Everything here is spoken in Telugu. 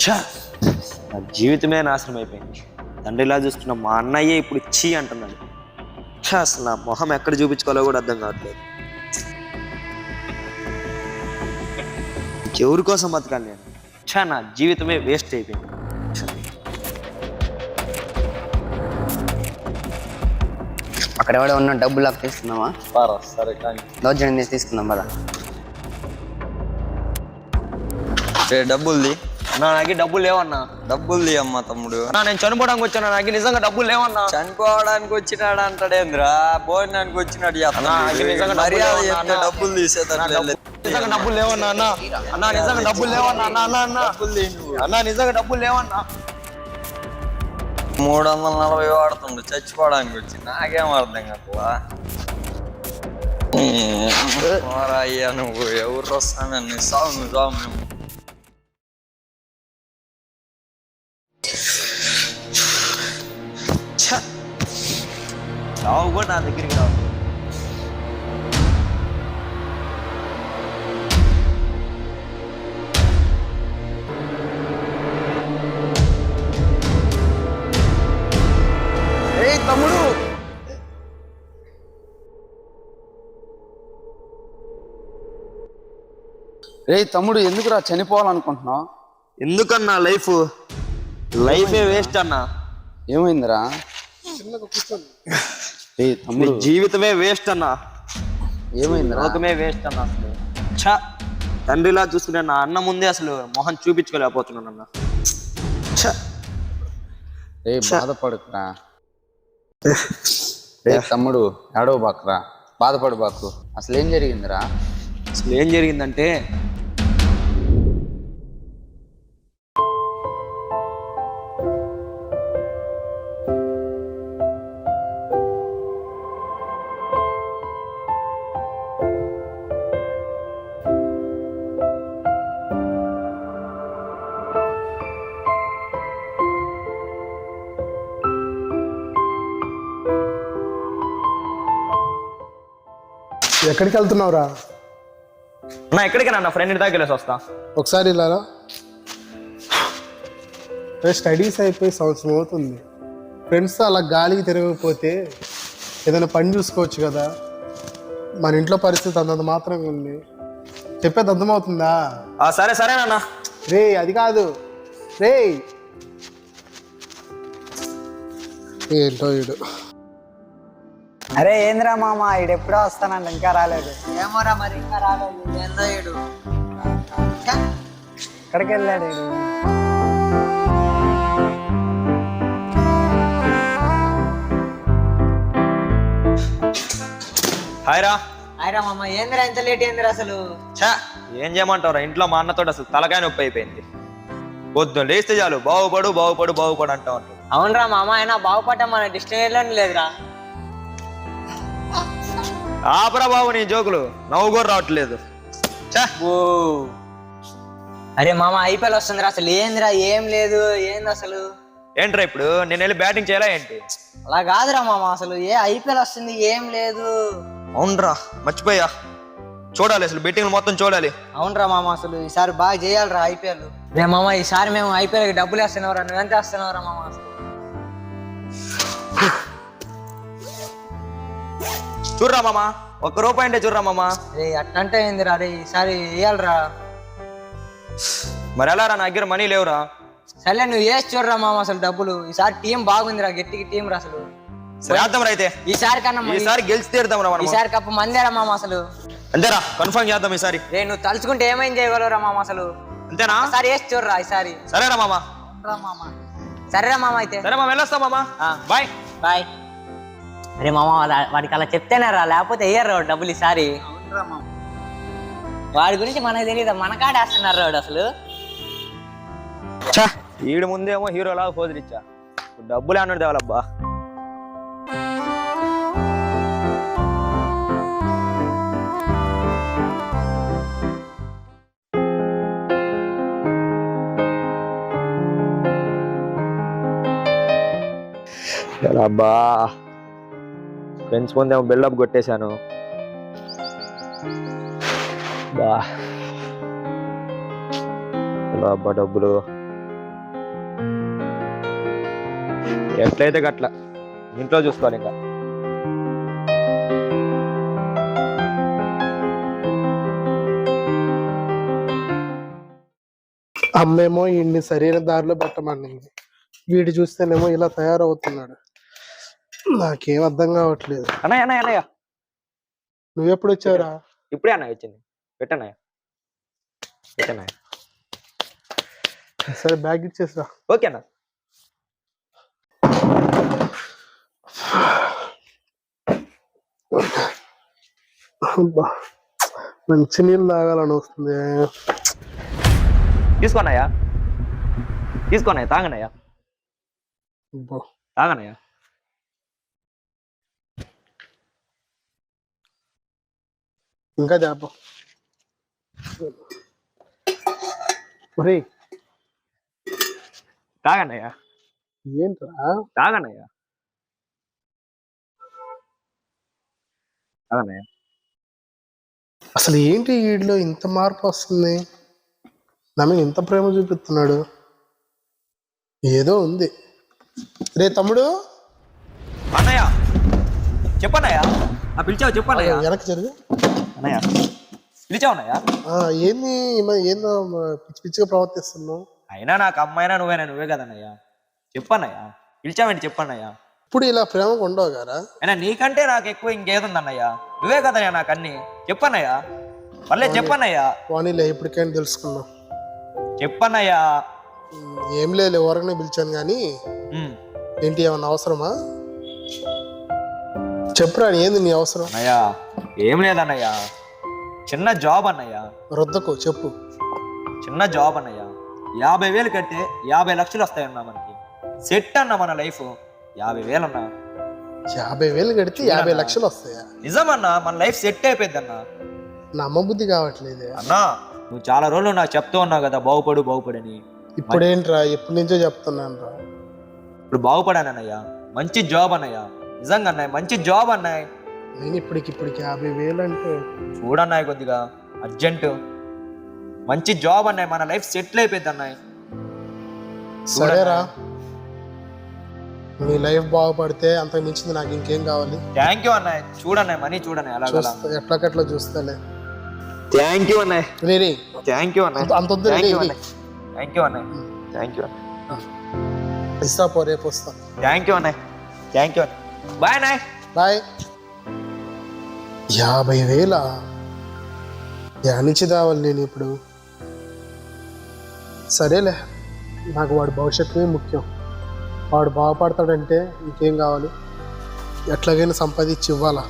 ఛా! నా జీవితమే నాశనం అయిపోయింది. తండ్రిలా చూస్తున్న మా అన్నయ్యే ఇప్పుడు చీ అంటున్నాడు. ఛా! అసలు నా మొహం ఎక్కడ చూపించుకోవాలో కూడా అర్థం కావట్లేదు. ఎవరి కోసం బతకాలి నేను? ఛా! నా జీవితమే వేస్ట్ అయిపోయింది. అక్కడ ఎవడో ఉన్న డబ్బులు లాక్ తీసుకుందామా? సరే కానీ దౌర్జన్యం చేసి తీసుకుందాం పద. డబ్బుల్ది నాకు డబ్బులు లేవన్నా. డబ్బుల్ది అమ్మా తమ్ముడు. నేను చనిపోవడానికి వచ్చాను, నాకు నిజంగా డబ్బులు లేవన్నా. చనిపోవడానికి వచ్చినాడు అంటాడేంద్రా, భోజనానికి వచ్చినాడు. మర్యాద చెప్తే డబ్బులు తీసేదాన్ని. నిజంగా డబ్బులు లేవన్నా అన్న. అన్నా నిజంగా డబ్బులు లేవన్నా అన్న. అన్న అన్న అన్నా నిజంగా డబ్బులు లేవన్నా. 340 వాడుతుండు చచ్చిపోవడానికి వచ్చి. నాకేం అర్థం కదా అయ్యా, నువ్వు ఎవరు వస్తానని సాగు నువ్వు సాగు. మేము రావు కూడా నా దగ్గరికి రావు. తమ్ముడు తమ్ముడు ఎందుకురా చనిపోవాలనుకుంటున్నావు? ఎందుకన్నా లైఫే వేస్ట్ అన్నా. ఏమైందిరా? తమ్ముడు జీవితమే వేస్ట్ అన్నా. ఏమైందిరా? లోకమే వేస్ట్ అన్నా. అసలు ఛా! తండ్రిలా చూసుకునే నా అన్న ముందే అసలు మొహం చూపించుకోలేకపోతున్నాను అన్న. బాధపడుకురా తమ్ముడు, ఏడవ బాకురా, బాధపడు బాకు. అసలు ఏం జరిగిందిరా? అసలు ఏం జరిగిందంటే ఎక్కడికి వెళ్తున్నావురా? నా ఎక్కడికి నా ఫ్రెండ్ దగ్గర వెళ్ళేసి వస్తా. ఒకసారి ఇలారా. స్టడీస్ అయిపోయి సంవత్సరం అవుతుంది. ఫ్రెండ్స్తో అలా గాలికి తిరగకపోతే ఏదైనా పని చూసుకోవచ్చు కదా. మన ఇంట్లో పరిస్థితి అంతంత మాత్రంగా ఉంది. చెప్పేది అర్థమవుతుందా? సరే సరే నాన్న. రే అది కాదు రే. ఏంటో ఈడు. అరే ఏంద్రా మామ, ఈడెప్పుడో వస్తానండి ఇంకా రాలేదు. ఏమోరా మరి ఇంకా రాలేదు. ఏందో ఈడు ఎక్కడికి వెళ్ళాడు ఈడు? హాయ్ రా. అయిరా మామ, ఏందిరా ఇంత లేట్ ఏందిరా అసలు? ఛా! ఏం చేయమంటావురా, ఇంట్లో మా అన్నతో అసలు తలకాయ నొప్పి అయిపోయింది. పొద్దున్న లేస్తే చాలు బాగుపడు బాగుపడు బాగుపడు అంటా ఉంటాడు. అవునరా మామ, అయినా బాగుపడటం మన డిక్షనరీలోనే లేదురా. ఆపరా బాబు నీ జోకులు, నవ్వు కూడా రావట్లేదు. అరే మామ, ఐపీఎల్ వస్తుందిరా. అసలు ఏందిరా, ఏం లేదు. ఏంది అసలు? ఏంట్రా ఇప్పుడు నేను వెళ్ళి బ్యాటింగ్ చేయాలా ఏంటి? అలా కాదురా మామ, అసలు ఐపీఎల్ వస్తుంది, ఏం లేదు. అవునరా, మర్చిపోయా. చూడాలి అసలు, బెట్టింగ్ మొత్తం చూడాలి. అవునరా మామ, అసలు ఈసారి బాగా చేయాలిరా ఐపీఎల్. రే మామ, ఈసారి మేము ఐపీఎల్ కి డబ్బులు వేస్తున్నావురా. నువ్వెంత వేస్తున్నావురా మామ? అసలు చూడరా మామ, ₹1 అంటే చూడరా మామ. రే అట్లంటే ఏందిరా? రే ఈసారి వేయాలిరా. మరి ఎలా రా, నా దగ్గర మనీ లేవురా. సరే నువ్వు వేసి చూడరా మామ. అసలు డబ్బులు ఈసారి టీం బాగుందిరా, గట్టికి టీం రా. అసలు సరే చేద్దాం రా అయితే. ఈసారి కన్నా ఈసారి గెలిచి తీరుదాం రా మనం. ఈసారి కప్పు మందేరా మామ. అసలు అంతేరా, కన్ఫర్మ్ చేద్దాం ఈసారి. రే నువ్వు తలుచుకుంటే ఏమైంది చేయగలరా మామ? అసలు అంతేనా? ఈసారి వేసి చూడరా ఈసారి. సరేరా మామ. సరేరా మామ అయితే. సరే మామ, వెళ్ళొస్తా మామ. Bye bye. అరే మామ, వాడికి అలా చెప్తేనే రా, లేకపోతే వేయరు డబ్బులు ఈసారి. వాడి గురించి మనకు తెలియదు, మన కాడేస్తున్నారు వాడు అసలు. ఈడు ముందేమో హీరోలాగా పోదిరిచ్చా, డబ్బులు అన్నాడు దేవాలబ్బా. అబ్బా, ఫ్రెండ్స్ ముందేమో బిల్డప్ కొట్టేశాను. అబ్బా డబ్బులు ఎట్లయితే గట్ల ఇంట్లో చూసుకోవాలి ఇంకా. అమ్మేమో ఇన్ని సరైన దారిలో పెట్టమనింది, వీడు చూస్తేనేమో ఇలా తయారవుతున్నాడు. నాకేం అర్థం కావట్లేదు. అన్నయ్య అన్నయ్య అన్నయ్య నువ్వెప్పుడు వచ్చావురా? ఇప్పుడే అన్నయ్య వచ్చింది. పెట్టన్నయ్య పెట్టన్నయ్య. సరే బ్యాగ్ ఇచ్చేసిరా. ఓకే అన్న. అబ్బా, మంచి నీళ్ళు తాగాలని వస్తుంది. తీసుకోనయ్యా తీసుకోనయ్యా, తాగనయ్యా అబ్బా, తాగనయ్యా. ఇంకా చేప. ఒరేయ్, తాగనయ్యా ఏంట్రా? తాగనయ్యా తాగనయ్యా. అసలు ఏంటి వీడిలో ఇంత మార్పు వస్తుంది? నా మీద ఇంత ప్రేమ చూపిస్తున్నాడు, ఏదో ఉంది. రే తమ్ముడు, అన్నయ్య చెప్పన్నయ్యా. పిలిచావు చెప్పన్నయ్యా. వెనక్కి జరిగి. అన్నయ్య పిలిచావు అన్నయ్యా. ఏంది ఏందో పిచ్చి పిచ్చిగా ప్రవర్తిస్తున్నావు? అయినా నాకు అమ్మాయినా నువ్వే కదన్నయ్యా. చెప్పన్నయ్యా, పిలిచావేంటి చెప్పన్నయ్యా. ఇప్పుడు ఇలా ప్రేమగా ఉండవు గారా? అయినా నీకంటే నాకు ఎక్కువ ఇంకేదుందన్నయ్యా. నువ్వే కదయ్యా నాకు అన్ని. చెప్పన్నయ్యా, పర్లేదు చెప్పన్నయ్యా. వాణిలే, ఇప్పటికైనా తెలుసుకున్నావు. చెప్పన్నయ్యా. ఏం లేదు, ఊరకనే పిలిచాను కానీ ఏంటి, ఏమన్నా అవసరమా? చెప్పురా, ఏంది నీ అవసరం? అన్నయ్యా ఏం లేదన్నయ్యా, చిన్న జాబ్ అన్నయ్యా. రొద్దకు చెప్పు. చిన్న జాబ్ అన్నయ్యా. 50,000 కడితే 50 లక్షలు వస్తాయన్నా మనకి. సెట్ అన్న మన లైఫ్. 50,000 అన్నా. 50,000 కడితే 50 లక్షలు వస్తాయా? నిజమన్నా, మన లైఫ్ సెట్ అయిపోద్ది అన్నా. నమ్మబుద్ధి కావట్లేదే అన్నా. నువ్వు చాలా రోజులు నాకు చెప్తూ ఉన్నావు కదా బాగుపడని. ఇప్పుడేంట్రా? ఎప్పటి నుంచో చెప్తున్నాను రా. ఇప్పుడు బాగుపడానన్నయ్యా. మంచి జాబ్ అన్నయ్యా. నిజంగా అన్నయ్య, మంచి జాబ్ అన్నయ్య. నేను ఇప్పటికి 50,000 అంటే చూడన్నాయి కొద్దిగా అర్జెంటు. మంచి జాబ్ అన్నయ్య, మన లైఫ్ సెటిల్ అయిపోద్ది అన్నయ్య. సరేరా, నీ లైఫ్ బాగుపడితే అంతకు మించింది నాకు ఇంకేం కావాలి? థ్యాంక్ యూ అన్నయ్య. చూడన్నాయి మనీ చూడన్నాయి అలా ఎట్లకట్లా చూస్తాలే. థ్యాంక్ యూ అన్నయ్య. రే థ్యాంక్ యూ అన్నయ్య. అంత వద్దు. థ్యాంక్ యూ అన్నయ్య. Thank you. ఇస్తా పో, రేపు వస్తా. థ్యాంక్ యూ అన్నయ్య. Thank you. బాయ్ అన్నయ్య. బాయ్. 50,000 యానించి రావాలి నేను ఇప్పుడు. సరేలే, నాకు వాడి భవిష్యత్తునే ముఖ్యం. వాడు బాగుపడతాడంటే ఇంకేం కావాలి? ఎట్లాగైనా సంపాదించి ఇవ్వాలా.